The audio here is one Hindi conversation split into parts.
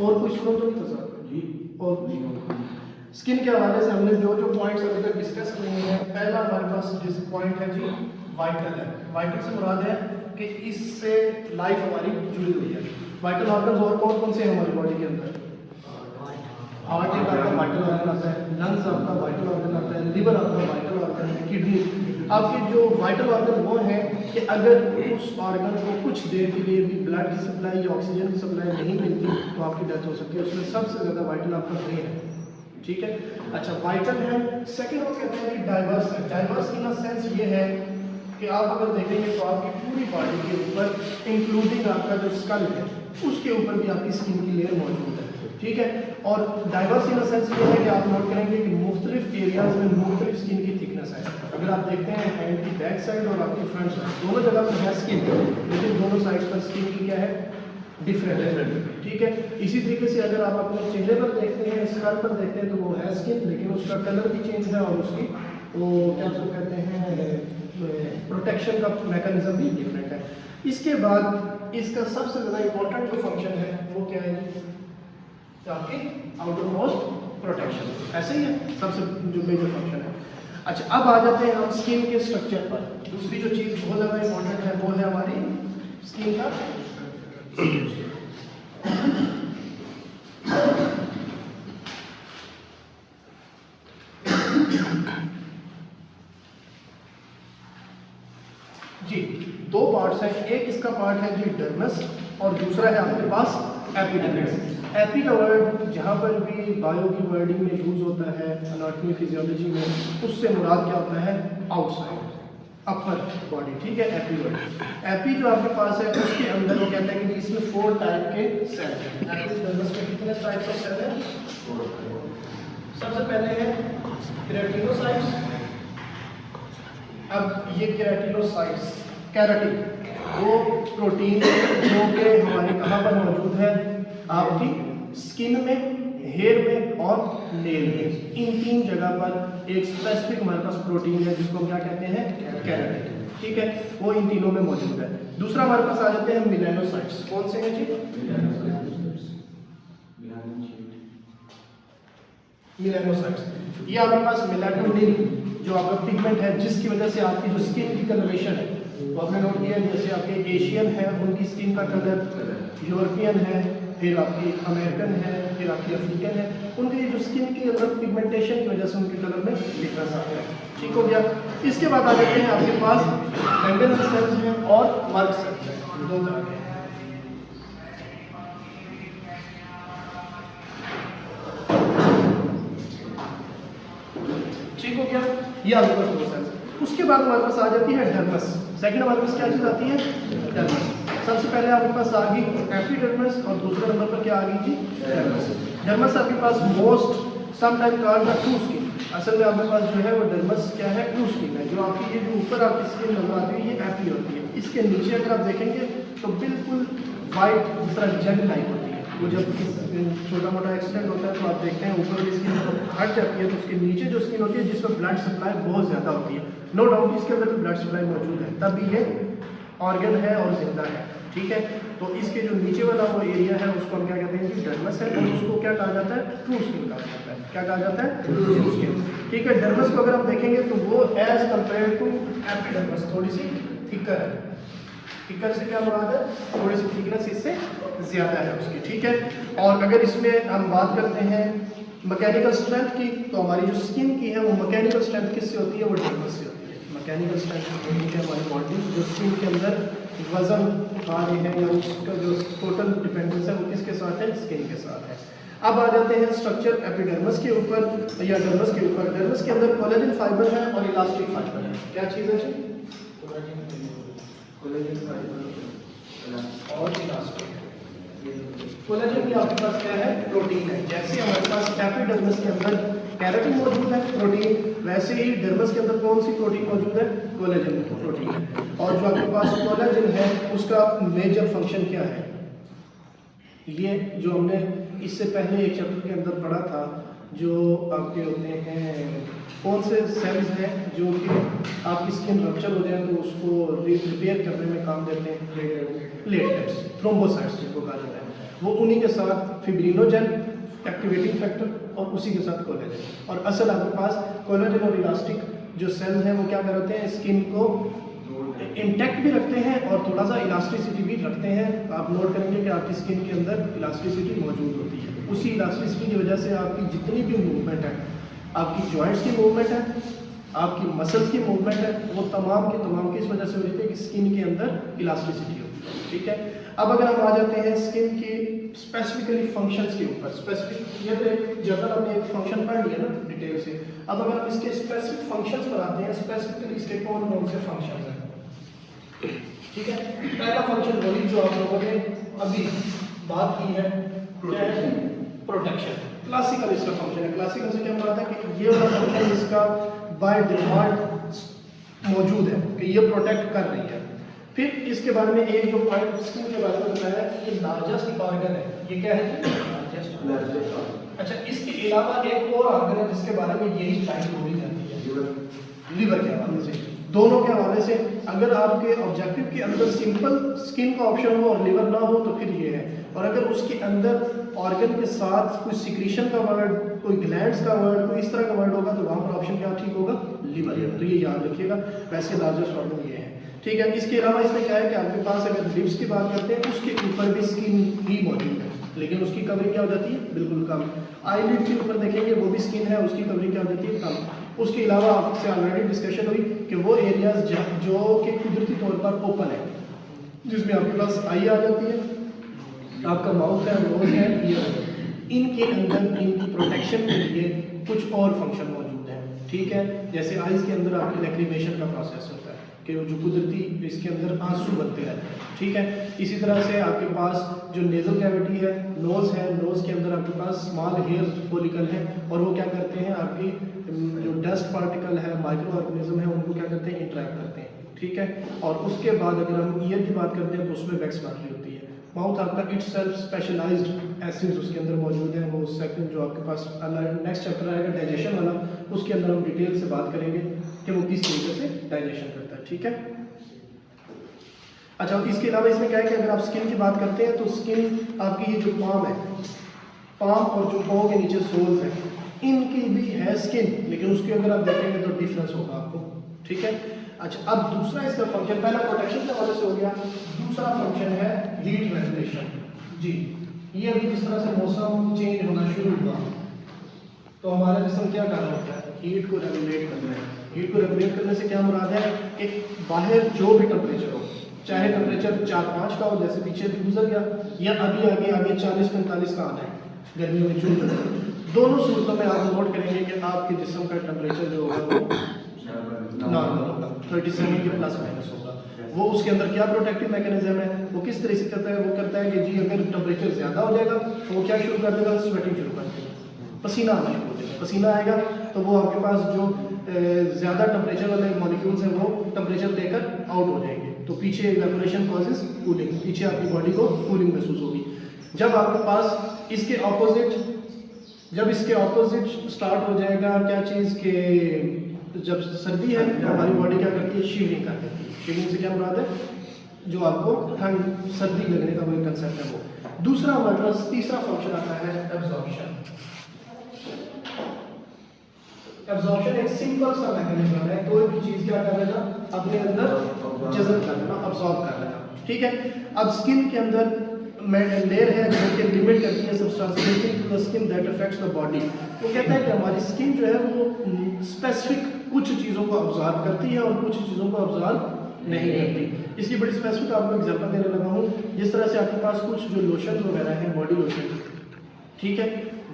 और कुछ शुरू तो नहीं था सर जी? और कुछ स्किन के हवाले से हमने जो जो पॉइंट्स अभी तक डिस्कस किए हैं, पहला हमारे पास जिस पॉइंट है जी वाइटल है। वाइटल से मुराद है कि इससे लाइफ हमारी जुड़ी हुई है। वाइटल ऑर्गन्स और कौन कौन से हैं हमारी बॉडी के अंदर? हार्ट एक आपका वाइटल ऑर्गन आता है, लंग्स आपका वाइटल ऑर्गन आता है, लिवर आपका वाइटल ऑर्गन है, किडनी। आपके जो वाइटल ऑर्गन वो हैं कि अगर उस ऑर्गन को कुछ देर के लिए भी ब्लड की सप्लाई या ऑक्सीजन की सप्लाई नहीं मिलती तो आपकी डेथ हो सकती है। उसमें सबसे ज़्यादा वाइटल आपका ब्रेन है, ठीक है। अच्छा, वाइटल है। सेकेंड वो कहते हैं कि डाइवर्स है। डाइवर्स इन द सेंस ये है कि आप अगर देखेंगे तो आपकी पूरी बॉडी के ऊपर इंक्लूडिंग आपका जो स्कल है उसके ऊपर भी आपकी स्किन की लेयर मौजूद है, ठीक है। और डाइवर्स इन द सेंस ये है कि आप नोट करेंगे कि मुख्तलिफ एरियाज में मुख्तलिफ स्किन की थिकनेस है। अगर आप देखते हैं हैंड की बैक साइड और आपकी फ्रंट साइड दोनों जगह पर है स्किन, लेकिन दोनों साइड पर स्किन की क्या है, डिफरेंट है, ठीक है। इसी तरीके से अगर आप अपने चेहरे पर देखते हैं, स्कल पर देखते हैं तो वो है स्किन, लेकिन उसका कलर भी चेंज है और उसकी वो क्या उसको कहते हैं प्रोटेक्शन का मैकेनिज्म भी डिफरेंट है। इसके बाद इसका सबसे ज़्यादा इम्पोर्टेंट जो फंक्शन है वो क्या है जी? तो आपकी आउटर मोस्ट प्रोटेक्शन, ऐसे ही है सबसे जो मेजर फंक्शन है। अच्छा, अब आ जाते हैं हम स्किन के स्ट्रक्चर पर। दूसरी जो चीज़ बहुत ज़्यादा इम्पोर्टेंट है वो है हमारी स्किन का जी। दो पार्ट्स हैं, एक इसका पार्ट है जी डर्मस और दूसरा है आपके पास एपिडर्मिस। एपी का वर्ड जहाँ पर भी बायो की वर्डिंग में यूज़ होता है एनाटॉमी फिजियोलॉजी में, उससे मुराद क्या होता है? आउटसाइड, अपर बॉडी, ठीक है। एपी वर्ड, एपी जो आपके पास है उसके अंदर वो कहते हैं कि इसमें 4 टाइप के सेल हैं। एपिडर्मिस में कितने टाइप के सेल हैं? सबसे पहले है केराटिनोसाइट्स। अब ये केराटिनोसाइट्स, केराटिन वो प्रोटीन जो कि हमारे कहाँ पर मौजूद है? आपकी स्किन में, हेयर में और नेल में। इन 3 जगह पर एक स्पेसिफिक हमारे पास प्रोटीन है जिसको हम क्या कहते हैं? केराटिन, ठीक है। वो इन तीनों में मौजूद है। दूसरा हमारे पास आ जाते हैं मेलानोसाइट्स। कौन से हैं जी? मेलानोसाइट्स। ये आपके पास मेलाटोनिन जो आपका पिगमेंट है जिसकी वजह से आपकी जो स्किन की कलरेशन है वो आपने नोट किया, जैसे आपके एशियन है उनकी स्किन का कलर, यूरोपियन है, फिर आपकी अमेरिकन है, फिर आपकी अफ्रीकन है, उनके जो स्किन की अंदर पिगमेंटेशन की वजह से उनके कलर में डिफरेंस आता है, ठीक हो गया। इसके बाद आ जाते हैं आपके पास एंगल सेल्स हैं और मर्क सेल्स हैं, दो तरह के। ठीक हो गया, ये आपके पास दो सेल्स। उसके बाद हमारे पास आ जाती है डर्मस। सेकंड हमारे पास क्या चीज़ आती है? डर्मस। सबसे पहले आपके पास आ गई एपिडर्मिस और दूसरे नंबर पर क्या आ गई जी? डर्मस। डर्मस आपके पास most sometime called the true skin. असल में आपके पास जो है वो डर्मस क्या है? ट्रू स्किन है। जो आपकी ये जो ऊपर आपकी स्किन नजर आती है ये एपी होती है। इसके नीचे अगर आप देखेंगे तो बिल्कुल वाइट जिस तरह जेल टाइप होती है। वो जब छोटा मोटा एक्सीडेंट होता है तो आप देखते हैं ऊपर की स्किन हट जाती है तो उसके नीचे जो स्किन होती है जिसमें ब्लड सप्लाई बहुत ज़्यादा होती है। नो डाउट इसके अंदर भी ब्लड सप्लाई मौजूद है, तभी ये ऑर्गन है और जिंदा है, ठीक है। तो इसके जो नीचे वाला वो एरिया है उसको हम क्या कहते हैं? डर्मस है। और उसको क्या कहा जाता है? ट्रू स्किन कहा जाता है। क्या कहा जाता है? ट्रू स्किन, ठीक है। डर्मस को अगर हम देखेंगे तो वो एज कंपेयर टू एपिडर्मस थोड़ी सी थिकर है। थिकर से क्या मुराद है? थोड़ी सी थिकनेस इससे ज़्यादा है उसकी, ठीक है। और अगर इसमें हम बात करते हैं मैकेनिकल स्ट्रेंथ की तो हमारी जो स्किन की है वो मैकेनिकल स्ट्रेंथ किससे होती है? वो डर्मस से होती है। मैकेनिकल स्ट्रेंथ होती है हमारी बॉडी जो स्किन के अंदर वजन उठा रही है या उसका जो टोटल डिपेंडेंस है वो किसके साथ है? स्किन के साथ है। अब आ जाते हैं स्ट्रक्चर एपिडर्मिस के ऊपर या डर्मस के ऊपर। डर्मस के अंदर कोलेजन फाइबर है और इलास्टिक फाइबर है। क्या चीज़ है जी? कोलेजन फाइबर और इलास्टिक। कोलेजन की आपके पास क्या है? प्रोटीन है। जैसे हमारे पास एपिडर्मिस के अंदर केराटिन मौजूद है प्रोटीन, वैसे ही डर्मस के अंदर कौन सी प्रोटीन मौजूद है? कोलेजन प्रोटीन है। और जो आपके पास कोलेजन है उसका मेजर फंक्शन क्या है? ये जो हमने इससे पहले एक चैप्टर के अंदर पढ़ा था, जो आपके होते हैं कौन से सेल्स हैं जो कि आपकी स्किन रप्चर हो जाए तो उसको रिपेयर करने में काम देते हैं? प्लेटलेट्स, थ्रोम्बोसाइट्स जिनको कहा जाता है। वो उन्हीं के साथ फिब्रिनोजेन, एक्टिवेटिंग फैक्टर और उसी के साथ कोलेजन। और असल आपके पास कोलेजन और इलास्टिक जो सेल्स हैं वो क्या करते हैं, स्किन को इंटैक्ट भी रखते हैं और थोड़ा सा इलास्टिसिटी भी रखते हैं। आप नोट करेंगे कि आपकी स्किन के अंदर इलास्टिसिटी मौजूद होती है। उसी इलास्टिसिटी की वजह से आपकी जितनी भी मूवमेंट है, आपकी जॉइंट्स की मूवमेंट है, आपकी मसल्स की मूवमेंट है, वो तमाम की तमाम किस वजह से हो रही है कि स्किन के अंदर इलास्टिसिटी होती है। ठीक है, अब अगर हम आ जाते हैं स्किन की स्पेसिफिकली फंक्शंस के ऊपर। स्पेसिफिक ये तो एक जनरल हमने एक फंक्शन पढ़ लिया ना डिटेल से। अब अगर हम इसके स्पेसिफिक फंक्शंस पर आते हैं, स्पेसिफिकली इसके कौन कौन से फंक्शंस हैं। ठीक है, पहला फंक्शन वही जो आप लोगों ने अभी बात की है, प्रोटेक्शन। क्लासिकल इसका फंक्शन है। क्लासिकल से क्या मुराद है कि ये वाला फंक्शन इसका बाय डिफॉल्ट मौजूद है कि ये प्रोटेक्ट कर रही है। फिर इसके बारे में एक जो पॉइंट स्किन के बारे में बताया है, ये लार्जेस्ट ऑर्गन है। ये क्या है? लार्जेस्ट। अच्छा, इसके अलावा एक और ऑर्गन है जिसके बारे में यही स्लाइड बोली जाती है, लिवर के हवाले से। दोनों के हवाले से अगर आपके ऑब्जेक्टिव के अंदर सिंपल स्किन का ऑप्शन हो और लिवर ना हो तो फिर ये है। और अगर उसके अंदर ऑर्गन के साथ कोई सिक्रीशन का वर्ड, कोई ग्लैंड्स का वर्ड, कोई इस तरह का वर्ड होगा तो वहाँ पर ऑप्शन क्या ठीक होगा? लिवर। तो ये याद रखिएगा। वैसे लार्जेस्ट ऑर्गन ये है। ठीक है, इसके अलावा इसमें क्या है कि आपके पास अगर लिप्स की बात करते हैं उसके ऊपर भी स्किन ही मौजूद है, लेकिन उसकी कवरिंग क्या हो जाती है? बिल्कुल कम। आईलिड के ऊपर देखेंगे वो भी स्किन है, उसकी कवरिंग क्या हो जाती है? कम। उसके अलावा आपसे ऑलरेडी डिस्कशन हुई कि वो एरियाज जो कि कुदरती तौर पर ओपन है, जिसमें आपके पास आई आ जाती है, आपका माउथ है, नोज है, ईयर है, इनके अंदर इनकी प्रोटेक्शन के लिए कुछ और फंक्शन मौजूद है। ठीक है, जैसे आइज़ के अंदर आपकी लैक्रिमेशन का प्रोसेस होता है कि जो कुदरती इसके अंदर आंसू बनते हैं। ठीक है, इसी तरह से आपके पास जो नेजल कैविटी है, नोज़ है, नोज़ के अंदर आपके पास स्मॉल हेयर फॉलिकल है और वो क्या करते हैं, आपकी जो डस्ट पार्टिकल है, माइक्रो ऑर्गेनिज्म है, उनको क्या करते हैं? इंटरेक्ट करते हैं। ठीक है, और उसके बाद अगर हम ईयर की बात करते हैं तो उसमें वैक्स बैटरी होती है। माउथ आपका इट्स सेल्फ स्पेशलाइज्ड एसिड्स उसके अंदर मौजूद हैं। वो सेकंड जो आपके पास नेक्स्ट चैप्टर आएगा डाइजेशन वाला, उसके अंदर हम डिटेल से बात करेंगे कि वो किस तरीके से डाइजेशन करता है। ठीक है, अच्छा, इसके अलावा इसमें क्या है कि अगर आप स्किन की बात करते हैं तो स्किन आपकी ये जो पाम है, पाम और जो पाँव के नीचे सोल्स हैं, इनकी भी है स्किन, लेकिन उसके अंदर आप देखेंगे तो डिफरेंस होगा आपको। ठीक है, अच्छा, अब दूसरा इसका फंक्शन, पहला प्रोटेक्शन के हवाले से हो गया, दूसरा फंक्शन है हीट रेगुलेशन। जी, ये अभी जिस तरह से मौसम चेंज होना शुरू हुआ तो हमारा जिस्म क्या कर रहा होता है? हीट को रेगुलेट करना है। हीट को रेगुलेट करने से क्या मुराद है कि बाहर जो भी टेम्परेचर हो, चाहे टेम्परेचर 4-5 का हो जैसे पीछे भी गुजर गया, या अभी आगे 40-45 का आना है गर्मियों में जून तक, दोनों सूरतों में आप नोट करेंगे कि आपके जिस्म का टेम्परेचर जो होगा वो नॉर्मल होगा, 37 के प्लस माइनस होगा। वो उसके अंदर क्या प्रोटेक्टिव मैकेनिज्म है, वो किस तरह से करता है? वो करता है कि जी अगर टेम्परेचर ज़्यादा हो जाएगा तो वो क्या शुरू कर देगा? स्वेटिंग शुरू कर देगा, पसीना आना शुरू हो जाएगा। पसीना आएगा तो वो आपके पास जो ज़्यादा टेम्परेचर वाले मॉलिक्यूल्स हैं वो टेम्परेचर लेकर आउट हो जाएंगे, तो पीछे इवेपोरेशन कॉजेज कूलिंग, पीछे आपकी बॉडी को कूलिंग महसूस होगी। जब आपके पास इसके ऑपोजिट, जब इसके ऑपोजिट स्टार्ट हो जाएगा क्या चीज़ के, जब सर्दी है तो हमारी बॉडी क्या करती है? शिवरिंग कर देती है। शिवरिंग से क्या मुराद है? जो आपको ठंड सर्दी लगने का वो कंसेप्ट है वो। दूसरा हमारे पास तीसरा फंक्शन आता है एब्जॉर्प्शन। एब्जॉर्प्शन एक सिंपल सा मैकेनिज्म है, कोई भी चीज़ क्या कर लेना? अपने अंदर जज़ब कर लेना, अब्जॉर्ब कर लेना। ठीक है, अब स्किन के अंदर लेयर है जो कि लिमिट करती है substance to the skin that affects the body. वो कहता है कि हमारी स्किन जो है वो स्पेसिफिक कुछ चीज़ों को ऑब्जर्व करती है और कुछ चीज़ों को ऑब्जर्व नहीं करती। इसकी बड़ी स्पेसिफिक आपको एग्जांपल देने लगा हूँ। जिस तरह से आपके पास कुछ जो लोशन वगैरह हैं, बॉडी लोशन, ठीक है,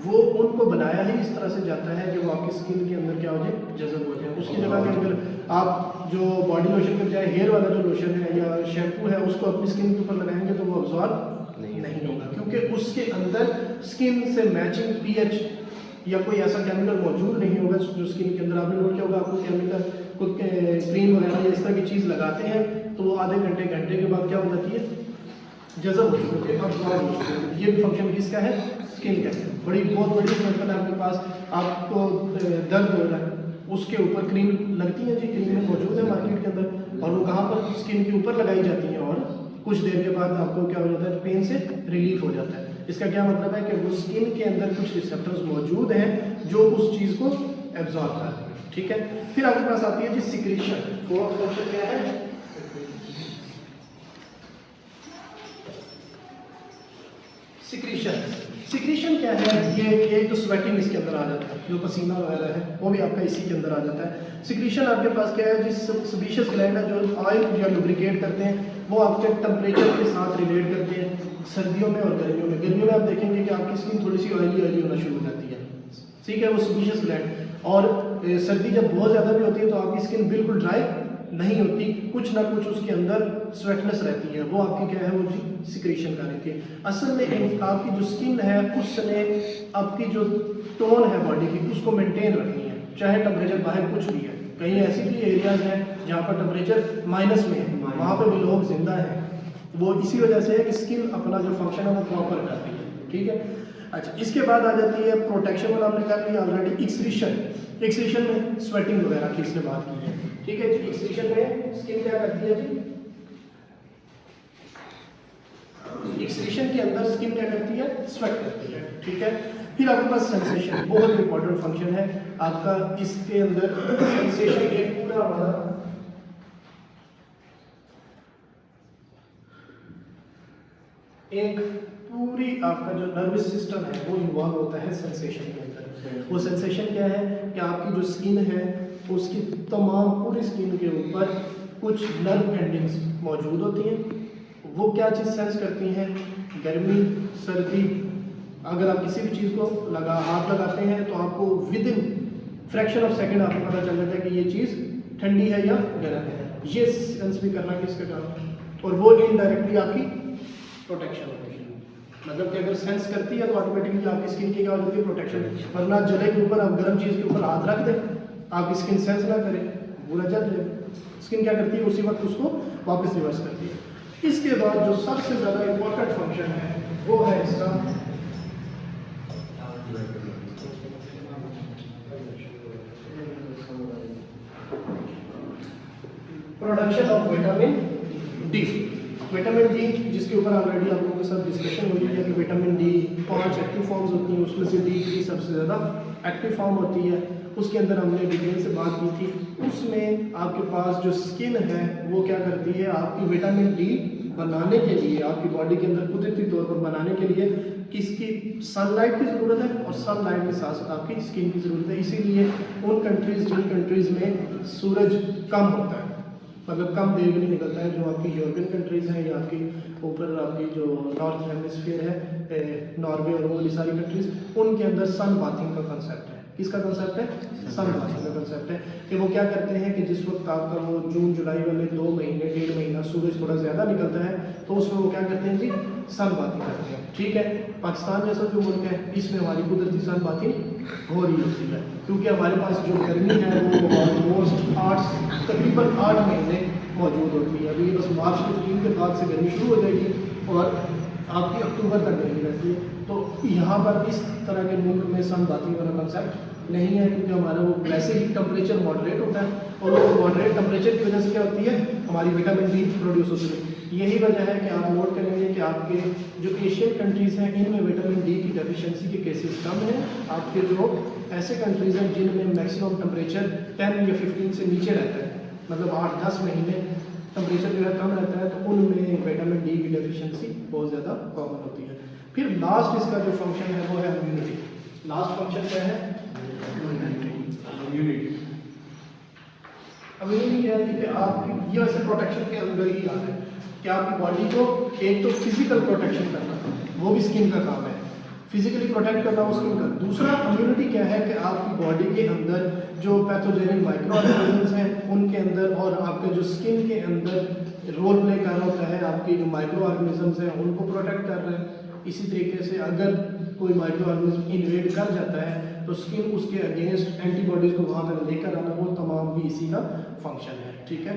वो उनको बनाया ही इस तरह से जाता है कि वो आपकी स्किन के अंदर क्या हो जाए? जज़ब हो जाए। उसकी जगह के अंदर आप जो बॉडी लोशन के बजाय हेयर वाला जो लोशन है या शैम्पू है उसको अपनी स्किन के ऊपर लगाएंगे तो वो अब्जॉर्ब नहीं होगा, क्योंकि उसके अंदर स्किन से मैचिंग पीएच या कोई ऐसा केमिकल मौजूद नहीं होगा जो स्किन के अंदर। आपने नोट किया होगा, आपको केमिकल कोई क्रीम वगैरह या इस तरह की चीज़ लगाते हैं तो वो आधे घंटे के बाद क्या हो जाती है? जज़ब हो चुकी है, अब्जॉर्ब हो चुकी है। ये भी फंक्शन किसका है? स्किन का है। बहुत बड़ी एग्जाम्पल है आपके पास, आपको दर्द हो रहा है, उसके ऊपर क्रीम लगती है जी, क्रीम मौजूद है मार्केट के अंदर, और वो कहाँ पर? स्किन के ऊपर लगाई जाती है और कुछ देर के बाद आपको क्या हो जाता है? पेन से रिलीफ हो जाता है। इसका क्या मतलब है कि वो स्किन के अंदर कुछ रिसेप्टर्स मौजूद हैं जो उस चीज़ को एब्जॉर्ब करते हैं, ठीक है। फिर आपके पास आती है जी सिक्रीशन। फोर्थ फंक्शन क्या है? सिक्रीशन। सिक्रीशन क्या है? ये एक तो स्वेटिंग इसके अंदर आ जाता है, जो पसीना वगैरह है वो भी आपका इसी के अंदर आ जाता है। सिक्रीशन आपके पास क्या है? जिस सबीशियस ग्लैंड है जो ऑयल या लुब्रिकेट करते हैं, वो आपके टेम्परेचर के साथ रिलेट करते हैं सर्दियों में और गर्मियों में। गर्मियों में आप देखेंगे कि आपकी स्किन थोड़ी सी ऑयली होना शुरू हो जाती है, ठीक है, वो सबीशियस ग्लैंड। और सर्दी जब बहुत ज़्यादा भी होती है तो आपकी स्किन बिल्कुल ड्राई नहीं होती, कुछ ना कुछ उसके अंदर स्वेटनेस रहती है, वो आपकी क्या है? वो जी सिक्रीशन का रहती है। असल में आपकी जो स्किन है उसने आपकी जो टोन है बॉडी की उसको मेंटेन रखनी है, चाहे टेम्परेचर बाहर कुछ भी है। कहीं ऐसी भी एरियाज हैं जहाँ पर टेम्परेचर माइनस में है, वहाँ पर भी लोग जिंदा हैं। वो इसी वजह से है कि स्किन अपना जो फंक्शन है वो प्रॉपर करती है, ठीक है। अच्छा, इसके बाद आ जाती है प्रोटेक्शन वाला, हमने कर लिया ऑलरेडी। एक्सक्रीशन। एक्सक्रीशन में स्वेटिंग वगैरह की इसने बात की है, ठीक है। एक्सक्रीशन में स्किन क्या करती है जी? एक्सक्रीशन के अंदर स्किन क्या करती है? स्वेट करती है, ठीक है। फिर आपके पास सेंसेशन, बहुत इंपॉर्टेंट फंक्शन है आपका। इसके अंदर सेंसेशन एक पूरा हमारा एक पूरी आपका जो नर्वस सिस्टम है वो इन्वॉल्व होता है सेंसेशन के अंदर। वो सेंसेशन क्या है कि आपकी जो स्किन है उसकी तमाम पूरी स्किन के ऊपर कुछ नर्व एंडिंग्स मौजूद होती हैं। वो क्या चीज़ सेंस करती हैं? गर्मी, सर्दी। अगर आप किसी भी चीज़ को हाथ लगाते हैं तो आपको with in fraction of second आपको पता चल जाता है कि ये चीज़ ठंडी है या गर्म है। ये सेंस भी करना किसका काम है? और वो इनडायरेक्टली आपकी प्रोटेक्शन होती है। मतलब कि अगर सेंस करती है तो ऑटोमेटिकली आपकी स्किन की क्या हो जाती है? प्रोटेक्शन। वरना जले के ऊपर आप गर्म चीज़ के ऊपर हाथ रख दें, आपकी स्किन सेंस ना करे, पूरा जल जाए। स्किन क्या करती है? उसी वक्त उसको वापस रिवर्स करती है। इसके बाद जो सबसे ज़्यादा इम्पोर्टेंट फंक्शन है वो है इसका production of vitamin D. Vitamin D जिसके ऊपर ऑलरेडी आप लोगों के साथ डिस्कशन हुई है कि विटामिन डी 5 एक्टिव फॉर्म्स होती हैं, उसमें से D3 सबसे ज़्यादा एक्टिव फॉर्म होती है। उसके अंदर हमने डिटेल से बात की थी। उसमें आपके पास जो स्किन है वो क्या करती है? आपकी विटामिन डी बनाने के लिए, आपकी बॉडी के अंदर कुदरती तौर पर बनाने के लिए किसकी? सनलाइट की ज़रूरत है, और सनलाइट के साथ साथ आपकी स्किन की ज़रूरत है। इसीलिए उन कंट्रीज़ जिन कंट्रीज़ में सूरज कम होता है, मतलब कम देर में निकलता है, जो आपकी यूरोपियन कंट्रीज़ हैं या आपकी ऊपर आपकी जो नॉर्थ हेमिस्फीयर है, नॉर्वे और वो वाली सारी कंट्रीज़, उनके अंदर सन बाथिंग का कंसेप्ट है। किसका कंसेप्ट है? सन बाथिंग का कंसेप्ट है कि वो क्या करते हैं कि जिस वक्त आपका वो जून जुलाई वाले 2 महीने 1.5 महीना सूरज थोड़ा ज़्यादा निकलता है तो उसमें वो क्या करते हैं जी? सन बाथिंग करते हैं, ठीक है। पाकिस्तान जैसा जो मुल्क है इसमें हमारी कुदरती सन बाथिंग हो रही होती है, क्योंकि हमारे पास जो गर्मी है वो ऑलमोस्ट तकरीबन 8 महीने मौजूद होती है। अभी बस मार्च 15 के बाद से गर्मी शुरू हो जाएगी और आपकी अक्टूबर तक गर्मी रहती है। तो यहाँ पर इस तरह के मुल्क में सन बाथिंग वाला कंसेप्ट नहीं है, क्योंकि हमारा वो वैसे ही टेम्परेचर मॉडरेट होता है, और वो मॉडरेट टेम्परेचर की वजह से क्या होती है? हमारी विटामिन डी प्रोड्यूस होती है। यही वजह है कि आप नोट करेंगे कि आपके जो एशियन कंट्रीज़ हैं इनमें विटामिन डी की डेफिशिएंसी के केसेस कम हैं। आपके जो ऐसे कंट्रीज़ हैं जिनमें मैक्सिमम टेम्परेचर 10 या 15 से नीचे रहता है, मतलब 8-10 महीने टेम्परेचर जो है कम रहता है, तो उनमें विटामिन डी की डेफिशिएंसी बहुत ज़्यादा कॉमन होती है। फिर लास्ट इसका जो फंक्शन है वो है इम्यूनिटी। लास्ट फंक्शन क्या है? इम्यूनिटी। इम्यूनिटी क्या है कि आपकी ये वैसे प्रोटेक्शन के अंदर ही आता है कि आपकी बॉडी को एक तो फिजिकल प्रोटेक्शन करना, वो भी स्किन का काम है, फिजिकली प्रोटेक्ट करना वो स्किन का। दूसरा इम्यूनिटी क्या है कि आपकी बॉडी के अंदर जो पैथोजेनिक माइक्रो ऑर्गेनिजम्स हैं उनके अंदर, और आपके जो स्किन के अंदर रोल प्ले कर रहा होता है, आपके जो माइक्रो ऑर्गेनिजम्स हैं उनको प्रोटेक्ट कर रहे हैं। इसी तरीके से अगर कोई माइक्रो ऑर्गेनिज्म इन्वेड कर जाता है तो स्किन उसके अगेंस्ट एंटीबॉडीज़ को वहाँ तक लेकर आना, वो तमाम भी इसी का फंक्शन है, ठीक है।